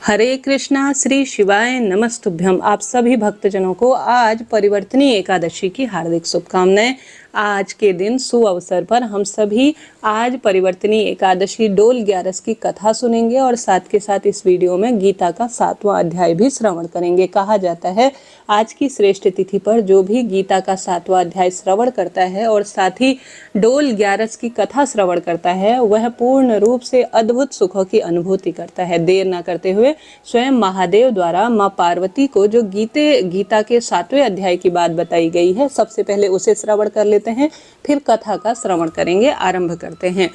हरे कृष्णा, श्री शिवाय नमस्तुभ्यम। आप सभी भक्तजनों को आज परिवर्तनी एकादशी की हार्दिक शुभकामनाएं। आज के दिन सुअवसर पर हम सभी आज परिवर्तनी एकादशी डोल 11 की कथा सुनेंगे और साथ के साथ इस वीडियो में गीता का 7वां अध्याय भी श्रवण करेंगे। कहा जाता है आज की श्रेष्ठ तिथि पर जो भी गीता का 7वां अध्याय श्रवण करता है और साथ ही डोल 11 की कथा श्रवण करता है वह पूर्ण रूप से अद्भुत सुखों की अनुभूति करता है। देर न करते हुए स्वयं महादेव द्वारा माँ पार्वती को जो गीता के 7वें अध्याय की बात बताई गई है, सबसे पहले उसे श्रवण कर लेते हैं, फिर कथा का श्रवण करेंगे। आरंभ करते हैं।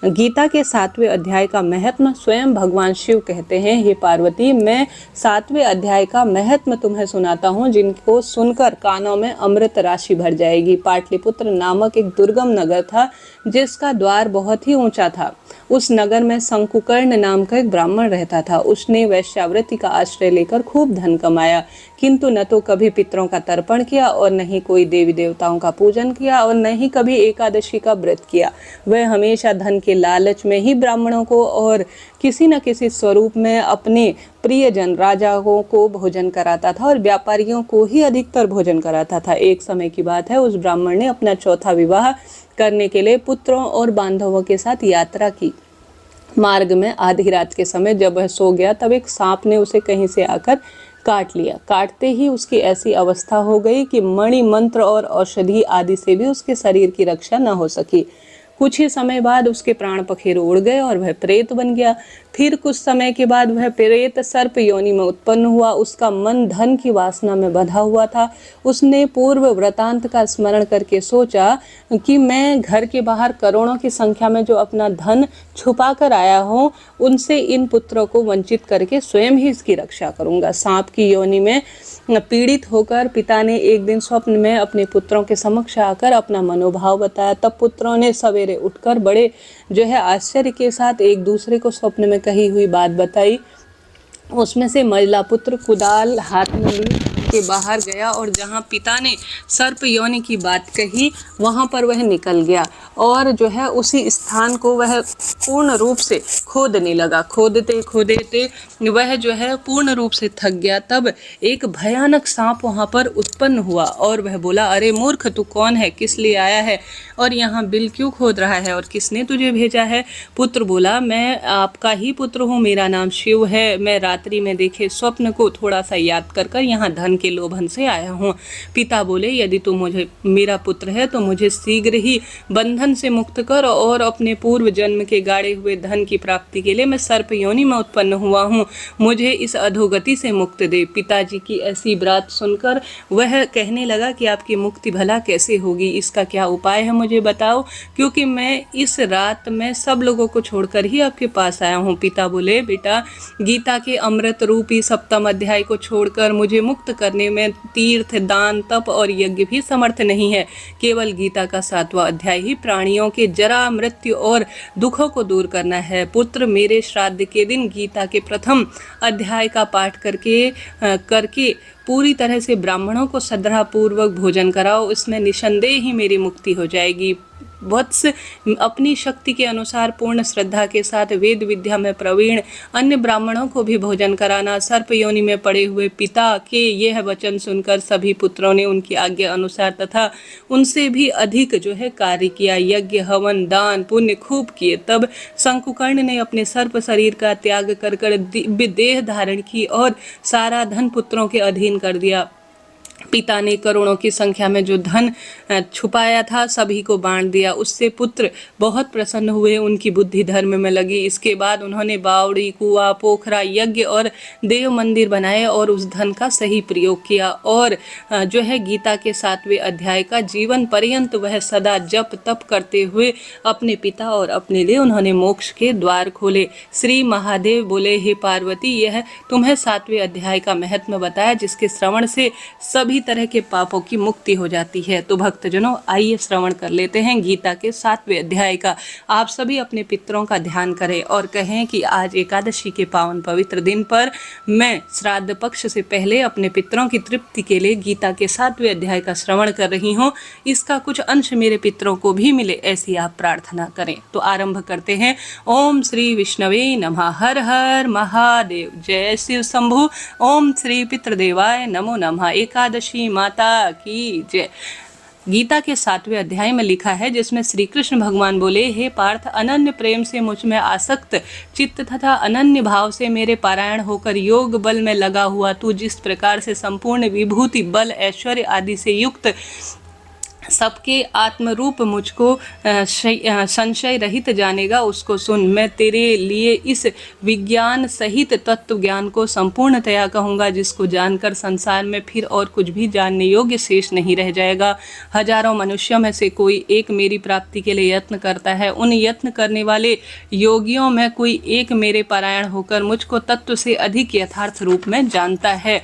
गीता के 7वें अध्याय का महत्व स्वयं भगवान शिव कहते हैं, हे पार्वती, मैं 7वें अध्याय का महत्व तुम्हें सुनाता हूँ, जिनको सुनकर कानों में अमृत राशि भर जाएगी। पाटलिपुत्र नामक एक दुर्गम नगर था जिसका द्वार बहुत ही ऊंचा था। उस नगर में शंकुकर्ण नाम का एक ब्राह्मण रहता था। उसने वैश्यावृत्ति का आश्रय लेकर खूब धन कमाया, किंतु न तो कभी पितरों का तर्पण किया और न ही कोई देवी देवताओं का पूजन किया और न ही कभी एकादशी का व्रत किया। वह हमेशा धन के लालच में ही ब्राह्मणों को और किसी न किसी स्वरूप में अपने प्रियजन राजाओं को भोजन कराता था और व्यापारियों को ही अधिकतर भोजन कराता था। एक समय की बात है, उस ब्राह्मण ने अपना चौथा विवाह करने के लिए पुत्रों और बांधवों के साथ यात्रा की। मार्ग में आधी रात के समय जब वह सो गया तब एक सांप ने उसे कहीं से आकर काट लिया। काटते ही उसकी ऐसी अवस्था हो गई कि मणि मंत्र और औषधि आदि से भी उसके शरीर की रक्षा न हो सकी। कुछ ही समय बाद उसके प्राण पखेरु उड़ गए और वह प्रेत बन गया। फिर कुछ समय के बाद वह प्रेत सर्प योनि में उत्पन्न हुआ। उसका मन धन की वासना में बंधा हुआ था। उसने पूर्व वृतांत का स्मरण करके सोचा कि मैं घर के बाहर करोड़ों की संख्या में जो अपना धन छुपा कर आया हूँ, उनसे इन पुत्रों को वंचित करके स्वयं ही इसकी रक्षा करूंगा। सांप की योनि में पीड़ित होकर पिता ने एक दिन स्वप्न में अपने पुत्रों के समक्ष आकर अपना मनोभाव बताया। तब पुत्रों ने सवेरे उठकर बड़े आश्चर्य के साथ एक दूसरे को स्वप्न में कही हुई बात बताई। उसमें से मझला पुत्र कुदाल हाथ में ली के बाहर गया और जहां पिता ने सर्प योनि की बात कही वहां पर वह निकल गया और उसी स्थान को वह पूर्ण रूप से खोदने लगा। खोदते खोदते वह पूर्ण रूप से थक गया। तब एक भयानक सांप वहां पर उत्पन्न हुआ और वह बोला, अरे मूर्ख, तू कौन है, किस लिए आया है और यहाँ बिल क्यों खोद रहा है और किसने तुझे भेजा है? पुत्र बोला, मैं आपका ही पुत्र हूँ, मेरा नाम शिव है। मैं रात्रि में देखे स्वप्न को थोड़ा सा याद कर यहाँ धन के लोभन से आया हूँ। पिता बोले, यदि तू मुझे मेरा पुत्र है तो मुझे शीघ्र ही बंधन से मुक्त कर और अपने पूर्व जन्म के गाड़े हुए धन की प्राप्ति के लिए मैं सर्प योनि में उत्पन्न हुआ हूँ, मुझे इस अधोगति से मुक्त दे। पिताजी की ऐसी बात सुनकर वह कहने लगा कि आपकी मुक्ति भला कैसे होगी, इसका क्या उपाय है मुझे बताओ, क्योंकि मैं इस रात में सब लोगों को छोड़कर ही आपके पास आया हूँ। पिता बोले, बेटा, गीता के अमृत रूपी 7वें अध्याय को छोड़कर मुझे मुक्त करने में तीर्थ, दान, तप और यज्ञ भी समर्थ नहीं है। केवल गीता का 7वां अध्याय ही प्राणियों के जरा, मृत्यु और दुखों को दूर करना है। पुत्र, मेरे श्राद्ध के दिन गीता के प्रथम अध्याय का पाठ करके पूरी तरह से ब्राह्मणों को श्रद्धापूर्वक भोजन कराओ, इसमें निसंदेह ही मेरी मुक्ति हो जाएगी। वत्स, अपनी शक्ति के अनुसार पूर्ण श्रद्धा के साथ वेद विद्या में प्रवीण अन्य ब्राह्मणों को भी भोजन कराना। सर्प योनि में पड़े हुए पिता के यह वचन सुनकर सभी पुत्रों ने उनकी आज्ञा अनुसार तथा उनसे भी अधिक कार्य किया। यज्ञ, हवन, दान, पुण्य खूब किए। तब शंकुकर्ण ने अपने सर्प शरीर का त्याग कर देह धारण की और सारा धन पुत्रों के अधीन कर दिया। पिता ने करोड़ों की संख्या में जो धन छुपाया था सभी को बांट दिया। उससे पुत्र बहुत प्रसन्न हुए, उनकी बुद्धि धर्म में लगी। इसके बाद उन्होंने बावड़ी, कुआं, पोखरा, यज्ञ और देव मंदिर बनाए और उस धन का सही प्रयोग किया और गीता के 7वें अध्याय का जीवन पर्यंत वह सदा जप तप करते हुए अपने पिता और अपने लिए उन्होंने मोक्ष के द्वार खोले। श्री महादेव बोले, हे पार्वती, यह तुम्हें 7वें अध्याय का महत्व बताया, जिसके श्रवण से सभी सभी तरह के पापों की मुक्ति हो जाती है। तो भक्तजनों, आइए श्रवण कर लेते हैं गीता के 7वें अध्याय का। आप सभी अपने पितरों का ध्यान करें और कहें कि आज एकादशी के पावन पवित्र दिन पर मैं श्राद्ध पक्ष से पहले अपने पितरों की तृप्ति के लिए गीता के 7वें अध्याय का श्रवण कर रही हूँ। इसका कुछ अंश मेरे पितरों को भी मिले, ऐसी आप प्रार्थना करें। तो आरंभ करते हैं। ओम श्री विष्णवे नमः। हर हर महादेव। जय शिव शंभु। ओम श्री पितृदेवाय नमो नमः। एकादशी माता की जय। गीता के 7वें अध्याय में लिखा है, जिसमें श्री कृष्ण भगवान बोले, हे पार्थ, अनन्य प्रेम से मुझ में आसक्त चित्त तथा अनन्य भाव से मेरे पारायण होकर योग बल में लगा हुआ तू जिस प्रकार से संपूर्ण विभूति बल ऐश्वर्य आदि से युक्त सबके आत्मरूप मुझको संशय रहित जानेगा, उसको सुन। मैं तेरे लिए इस विज्ञान सहित तत्व ज्ञान को संपूर्णतया कहूँगा, जिसको जानकर संसार में फिर और कुछ भी जानने योग्य शेष नहीं रह जाएगा। हजारों मनुष्यों में से कोई एक मेरी प्राप्ति के लिए यत्न करता है। उन यत्न करने वाले योगियों में कोई एक मेरे पारायण होकर मुझको तत्व से अधिक यथार्थ रूप में जानता है।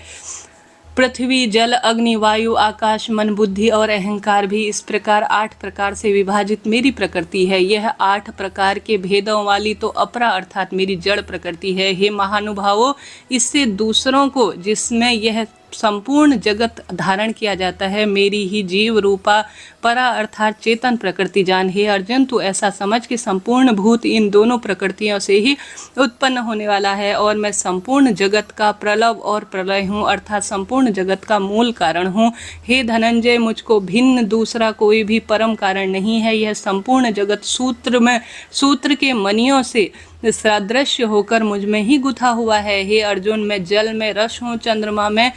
पृथ्वी, जल, अग्नि, वायु, आकाश, मन, बुद्धि और अहंकार भी इस प्रकार 8 प्रकार से विभाजित मेरी प्रकृति है। यह 8 प्रकार के भेदों वाली तो अपरा अर्थात मेरी जड़ प्रकृति है। हे महानुभावों, इससे दूसरों को, जिसमें यह संपूर्ण जगत धारण किया जाता है, मेरी ही जीव रूपा परा अर्थात चेतन प्रकृति जान। हे अर्जुन, तू ऐसा समझ कि संपूर्ण भूत इन दोनों प्रकृतियों से ही उत्पन्न होने वाला है और मैं संपूर्ण जगत का प्रलव और प्रलय हूँ अर्थात संपूर्ण जगत का मूल कारण हूँ। हे धनंजय, मुझको भिन्न दूसरा कोई भी परम कारण नहीं है। यह संपूर्ण जगत सूत्र के मणियों से सदृश्य होकर मुझ में ही गुथा हुआ है। हे अर्जुन, मैं जल में रस हूँ, चंद्रमा में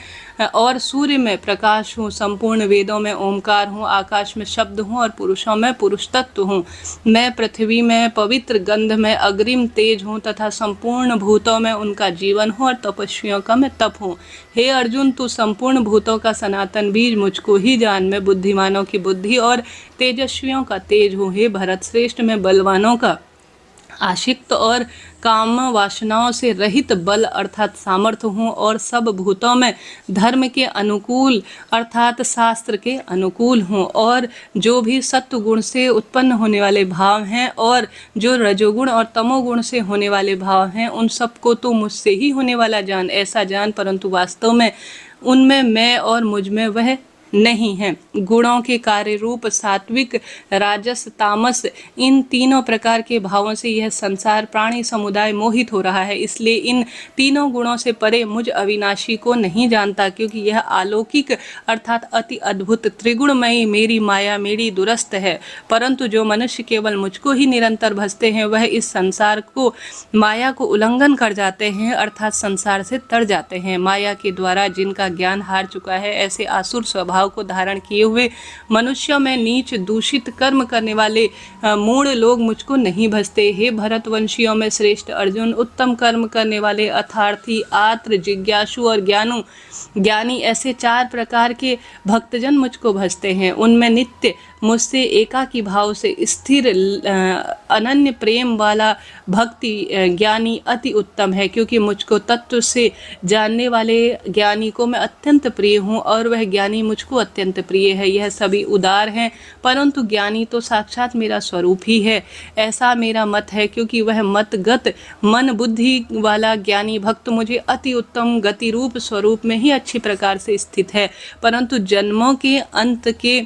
और सूर्य में प्रकाश हूँ, संपूर्ण वेदों में ओमकार हूँ, आकाश में शब्द हूँ और पुरुषों में पुरुष तत्व हूँ। मैं पृथ्वी में पवित्र गंध में अग्रिम तेज हूँ तथा संपूर्ण भूतों में उनका जीवन हूँ और तपस्वियों का मैं तप हूँ। हे अर्जुन, तू संपूर्ण भूतों का सनातन बीज मुझको ही जान। मैं बुद्धिमानों की बुद्धि और तेजस्वियों का तेज हूँ। हे भरत श्रेष्ठ, मैं बलवानों का आशिक्त और काम वासनाओं से रहित बल अर्थात सामर्थ्य हूँ और सब भूतों में धर्म के अनुकूल अर्थात शास्त्र के अनुकूल हूँ। और जो भी सत्व गुण से उत्पन्न होने वाले भाव हैं और जो रजोगुण और तमोगुण से होने वाले भाव हैं, उन सबको तो मुझसे ही होने वाला जान। ऐसा जान, परंतु वास्तव में उनमें मैं और मुझ में वह नहीं है। गुणों के कार्य रूप सात्विक, राजस, तामस, इन तीनों प्रकार के भावों से यह संसार प्राणी समुदाय मोहित हो रहा है। इसलिए इन तीनों गुणों से परे मुझ अविनाशी को नहीं जानता, क्योंकि यह अलौकिक अर्थात अति अद्भुत त्रिगुणमयी मेरी माया मेरी दुरस्त है। परंतु जो मनुष्य केवल मुझको ही निरंतर भजते हैं, वह इस संसार को माया को उल्लंघन कर जाते हैं अर्थात संसार से तर जाते हैं। माया के द्वारा जिनका ज्ञान हार चुका है, ऐसे आसुर स्वभाव को धारण किए हुए मनुष्यों में नीच दूषित कर्म करने वाले मूढ़ लोग मुझको नहीं भजते। हे भरतवंशियों में श्रेष्ठ अर्जुन, उत्तम कर्म करने वाले अर्थार्थी, आत्र, जिज्ञासु और ज्ञानी ऐसे 4 प्रकार के भक्तजन मुझको भजते हैं। उनमें नित्य मुझसे एकाकी भाव से स्थिर अनन्य प्रेम वाला भक्ति ज्ञानी अति उत्तम है, क्योंकि मुझको तत्व से जानने वाले ज्ञानी को मैं अत्यंत प्रिय हूँ और वह ज्ञानी मुझको अत्यंत प्रिय है। यह सभी उदार हैं, परंतु ज्ञानी तो साक्षात मेरा स्वरूप ही है, ऐसा मेरा मत है। क्योंकि वह मतगत मन बुद्धि वाला ज्ञानी भक्त मुझे अति उत्तम गति रूप स्वरूप में ही अच्छी प्रकार से स्थित है, परंतु जन्मों के अंत के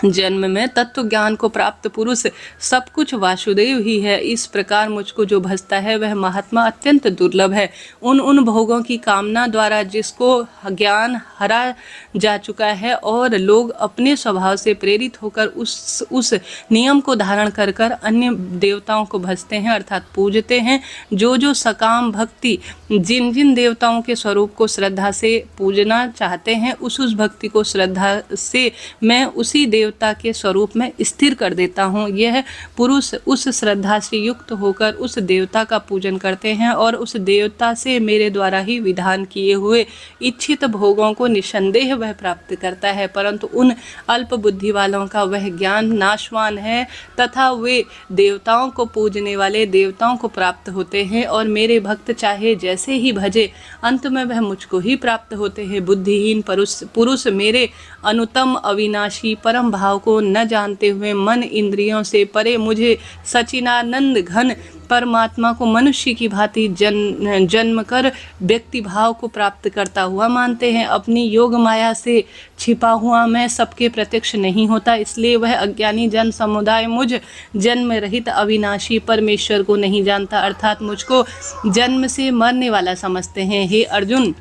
जन्म में तत्व ज्ञान को प्राप्त पुरुष सब कुछ वासुदेव ही है। इस प्रकार मुझको जो भजता है वह महात्मा अत्यंत दुर्लभ है। उन भोगों की कामना द्वारा जिसको ज्ञान हरा जा चुका है और लोग अपने स्वभाव से प्रेरित होकर उस नियम को धारण कर कर अन्य देवताओं को भजते हैं अर्थात पूजते हैं। जो सकाम भक्ति जिन देवताओं के स्वरूप को श्रद्धा से पूजना चाहते हैं, उस भक्ति को श्रद्धा से मैं उसी देवता के स्वरूप में स्थिर कर देता हूँ। यह पुरुष उस श्रद्धा से युक्त होकर उस देवता का पूजन करते हैं और उस देवता से मेरे द्वारा ही विधान किए हुए इच्छित भोगों को निसंदेह वह प्राप्त करता है, परंतु उन अल्प बुद्धि वालों का वह ज्ञान नाशवान है तथा वे देवताओं को पूजने वाले देवताओं को प्राप्त होते हैं और मेरे भक्त चाहे जैसे ही भजे अंत में वह मुझको ही प्राप्त होते हैं। बुद्धिहीन पुरुष मेरे अनुतम अविनाशी परम भाव को न जानते हुए मन इंद्रियों से परे मुझे सचिनानंद घन परमात्मा को मनुष्य की भांति जन्म कर व्यक्ति भाव को प्राप्त करता हुआ मानते हैं। अपनी योग माया से छिपा हुआ मैं सबके प्रत्यक्ष नहीं होता, इसलिए वह अज्ञानी जन समुदाय मुझ जन्म रहित अविनाशी परमेश्वर को नहीं जानता, अर्थात मुझको जन्म से मरने वाला समझते हैं। हे अर्जुन,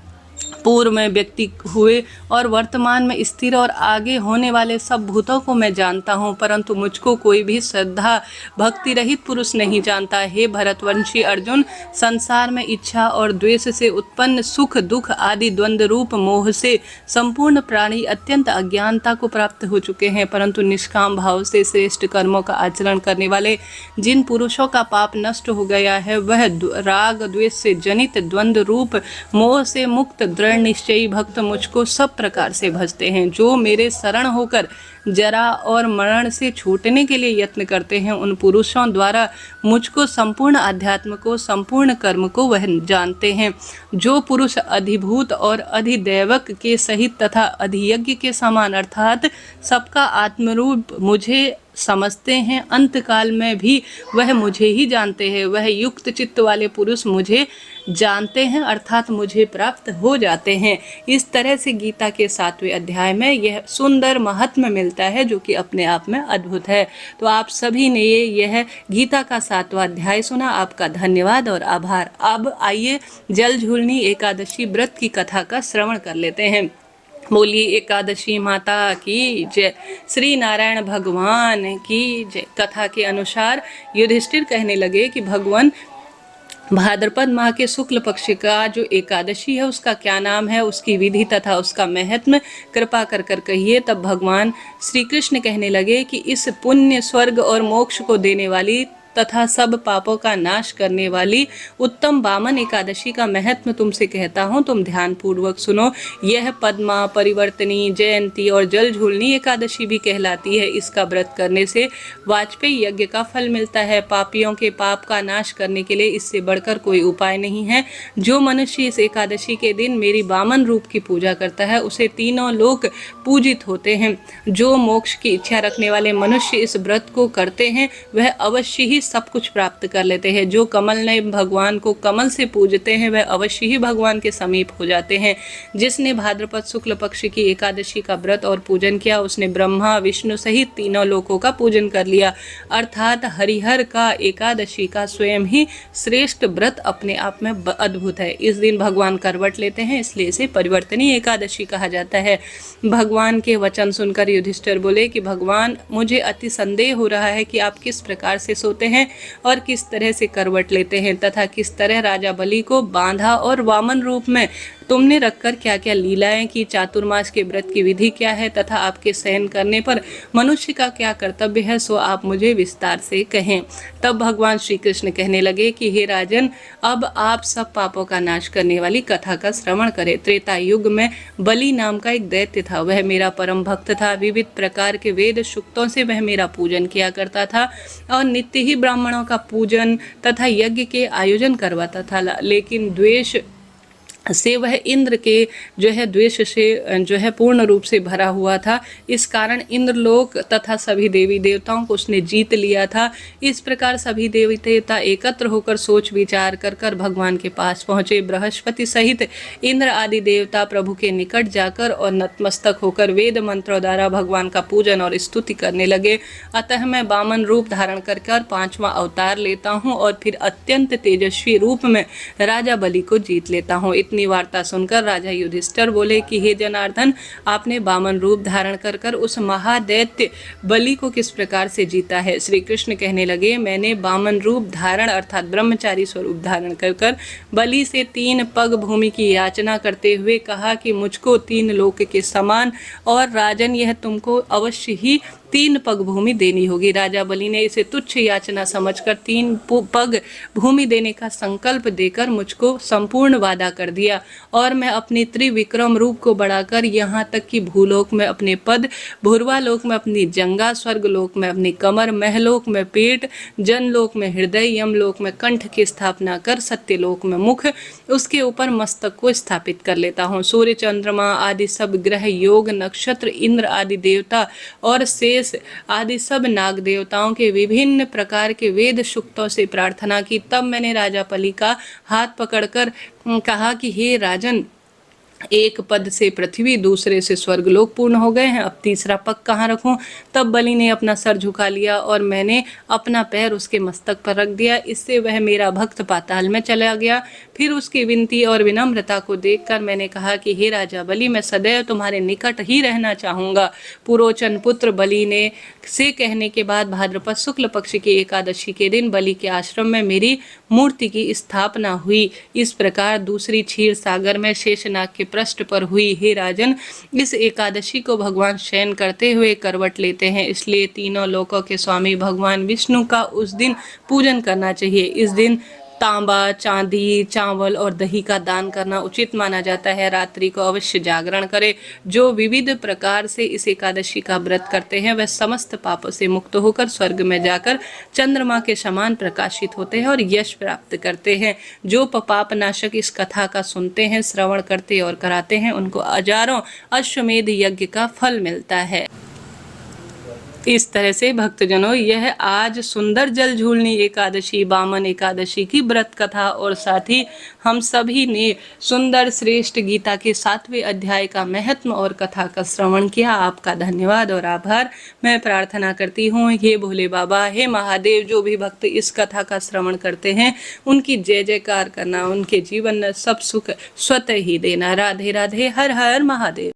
पूर्व में व्यक्ति हुए और वर्तमान में स्थिर और आगे होने वाले सब भूतों को मैं जानता हूँ, परंतु मुझको कोई भी श्रद्धा भक्ति रहित पुरुष नहीं जानता। हे भरतवंशी अर्जुन, संसार में इच्छा और द्वेष से उत्पन्न सुख दुख आदि द्वंद्व रूप मोह से संपूर्ण प्राणी अत्यंत अज्ञानता को प्राप्त हो चुके हैं, परंतु निष्काम भाव से श्रेष्ठ कर्मों का आचरण करने वाले जिन पुरुषों का पाप नष्ट हो गया है वह राग द्वेष से जनित द्वंद्व रूप मोह से मुक्त दृढ़ निश्चयी भक्त मुझको सब प्रकार से भजते हैं। जो मेरे शरण होकर जरा और मरण से छूटने के लिए यत्न करते हैं उन पुरुषों द्वारा मुझको संपूर्ण अध्यात्म को संपूर्ण कर्म को वह जानते हैं। जो पुरुष अधिभूत और अधिदैवक के सहित तथा अधियज्ञ के समान अर्थात सबका आत्मरूप मुझे समझते हैं, अंतकाल में भी वह मुझे ही जानते हैं। वह युक्त चित्त वाले पुरुष मुझे जानते हैं अर्थात मुझे प्राप्त हो जाते हैं। इस तरह से गीता के 7वें अध्याय में यह सुंदर महात्म्य मिलता है जो कि अपने आप में अद्भुत है। तो आप सभी ने यह गीता का 7वां अध्याय सुना, आपका धन्यवाद और आभार। अब आइए जल झूलनी एकादशी व्रत की कथा का श्रवण कर लेते हैं। बोलिए एकादशी माता की जय, श्री नारायण भगवान की जय। कथा के अनुसार युधिष्ठिर कहने लगे कि भगवान भाद्रपद माह के शुक्ल पक्ष का जो एकादशी है उसका क्या नाम है, उसकी विधि तथा उसका महत्व कृपा कर कर कहिए। तब भगवान श्री कृष्ण कहने लगे कि इस पुण्य स्वर्ग और मोक्ष को देने वाली तथा सब पापों का नाश करने वाली उत्तम वामन एकादशी का महत्व तुमसे कहता हूँ, तुम ध्यान पूर्वक सुनो। यह पद्मा, परिवर्तनी, जयंती और जल झूलनी एकादशी भी कहलाती है। इसका व्रत करने से वाजपेयी यज्ञ का फल मिलता है। पापियों के पाप का नाश करने के लिए इससे बढ़कर कोई उपाय नहीं है। जो मनुष्य इस एकादशी के दिन मेरी वामन रूप की पूजा करता है उसे तीनों लोक पूजित होते हैं। जो मोक्ष की इच्छा रखने वाले मनुष्य इस व्रत को करते हैं वह अवश्य ही सब कुछ प्राप्त कर लेते हैं। जो कमल ने भगवान को कमल से पूजते हैं वह अवश्य ही भगवान के समीप हो जाते हैं। जिसने भाद्रपद शुक्ल पक्ष की एकादशी का व्रत और पूजन किया उसने ब्रह्मा विष्णु सहित तीनों लोकों का पूजन कर लिया, अर्थात हरिहर का एकादशी का स्वयं ही श्रेष्ठ व्रत अपने आप में अद्भुत है। इस दिन भगवान करवट लेते हैं, इसलिए इसे परिवर्तनी एकादशी कहा जाता है। भगवान के वचन सुनकर युधिष्ठिर बोले कि भगवान, मुझे अति संदेह हो रहा है कि आप किस प्रकार से सोते हैं और किस तरह से करवट लेते हैं तथा किस तरह राजा बलि को बांधा और वामन रूप में तुमने रखकर क्या क्या लीलाएं की, चातुर्मास के व्रत की विधि क्या है तथा आपके सहन करने पर मनुष्य का क्या कर्तव्य है, सो आप मुझे विस्तार से कहें। तब भगवान श्री कृष्ण कहने लगे कि हे राजन, अब आप सब पापों का नाश करने वाली कथा का श्रवण करें। त्रेता युग में बलि नाम का एक दैत्य था। वह मेरा परम भक्त था। विविध प्रकार के वेद सूक्तों से वह मेरा पूजन किया करता था और नित्य ही ब्राह्मणों का पूजन तथा यज्ञ के आयोजन करवाता था। लेकिन द्वेष से वह इंद्र के द्वेष से पूर्ण रूप से भरा हुआ था। इस कारण इंद्रलोक तथा सभी देवी देवताओं को उसने जीत लिया था। इस प्रकार सभी देवी देवता एकत्र होकर सोच विचार कर कर भगवान के पास पहुँचे। बृहस्पति सहित इंद्र आदि देवता प्रभु के निकट जाकर और नतमस्तक होकर वेद मंत्रों द्वारा भगवान का पूजन और स्तुति करने लगे। अतः मैं वामन रूप धारण कर 5वां अवतार लेता हूँ और फिर अत्यंत तेजस्वी रूप में राजा बलि को जीत लेता हूँ। इतनी दुखपूर्णी वार्ता सुनकर राजा युधिष्ठिर बोले कि हे जनार्दन, आपने वामन रूप धारण कर कर उस महादैत्य बलि को किस प्रकार से जीता है। श्री कृष्ण कहने लगे, मैंने वामन रूप धारण अर्थात ब्रह्मचारी स्वरूप धारण कर कर बलि से 3 पग भूमि की याचना करते हुए कहा कि मुझको 3 लोक के समान और राजन यह तुमको अवश्य ही 3 पग भूमि देनी होगी। राजा बलि ने इसे तुच्छ याचना समझकर 3 पग भूमि देने का संकल्प देकर मुझको संपूर्ण वादा कर दिया और मैं अपनी त्रिविक्रम रूप को बढ़ाकर यहाँ तक कि भूलोक में अपने पद, भूर्वालोक में अपनी जंगा, स्वर्गलोक में अपनी कमर, महलोक में पेट, जनलोक में हृदय, यमलोक में कंठ की स्थापना कर सत्यलोक में मुख, उसके ऊपर मस्तक को स्थापित कर लेता हूँ। सूर्य, चंद्रमा आदि सब ग्रह, योग, नक्षत्र, इंद्र आदि देवता और शेष आदि सब नाग देवताओं के विभिन्न प्रकार के वेद सूक्तों से प्रार्थना की। तब मैंने राजा बलि का हाथ पकड़कर कहा कि हे राजन, एक पद से पृथ्वी, दूसरे से स्वर्गलोक पूर्ण हो गए हैं, अब तीसरा पग कहाँ रखूं। तब बलि ने अपना सर झुका लिया और मैंने अपना पैर उसके मस्तक पर रख दिया। इससे वह मेरा भक्त पाताल में चला गया। फिर उसकी विनती और विनम्रता को देखकर मैंने कहा कि हे राजा बलि, मैं सदैव तुम्हारे निकट ही रहना चाहूँगा। पुरोचन पुत्र बलि ने से कहने के बाद भाद्रपद शुक्ल पक्ष की एकादशी के दिन बलि के आश्रम में मेरी मूर्ति की स्थापना हुई। इस प्रकार दूसरी क्षीर सागर में शेषनाग के पृष्ठ पर हुई। हे राजन, इस एकादशी को भगवान शयन करते हुए करवट लेते हैं, इसलिए तीनों लोकों के स्वामी भगवान विष्णु का उस दिन पूजन करना चाहिए। इस दिन तांबा, चांदी, चावल और दही का दान करना उचित माना जाता है। रात्रि को अवश्य जागरण करें। जो विविध प्रकार से इस एकादशी का व्रत करते हैं वह समस्त पापों से मुक्त होकर स्वर्ग में जाकर चंद्रमा के समान प्रकाशित होते हैं और यश प्राप्त करते हैं। जो पाप नाशक इस कथा का सुनते हैं, श्रवण करते और कराते हैं, उनको हजारों अश्वमेध यज्ञ का फल मिलता है। इस तरह से भक्तजनों, यह आज सुंदर जल झूलनी एकादशी, वामन एकादशी की व्रत कथा और साथ ही हम सभी ने सुंदर श्रेष्ठ गीता के 7वें अध्याय का महत्व और कथा का श्रवण किया। आपका धन्यवाद और आभार। मैं प्रार्थना करती हूँ, हे भोले बाबा, हे महादेव, जो भी भक्त इस कथा का श्रवण करते हैं उनकी जय जयकार करना, उनके जीवन में सब सुख स्वतः ही देना। राधे राधे, हर हर महादेव।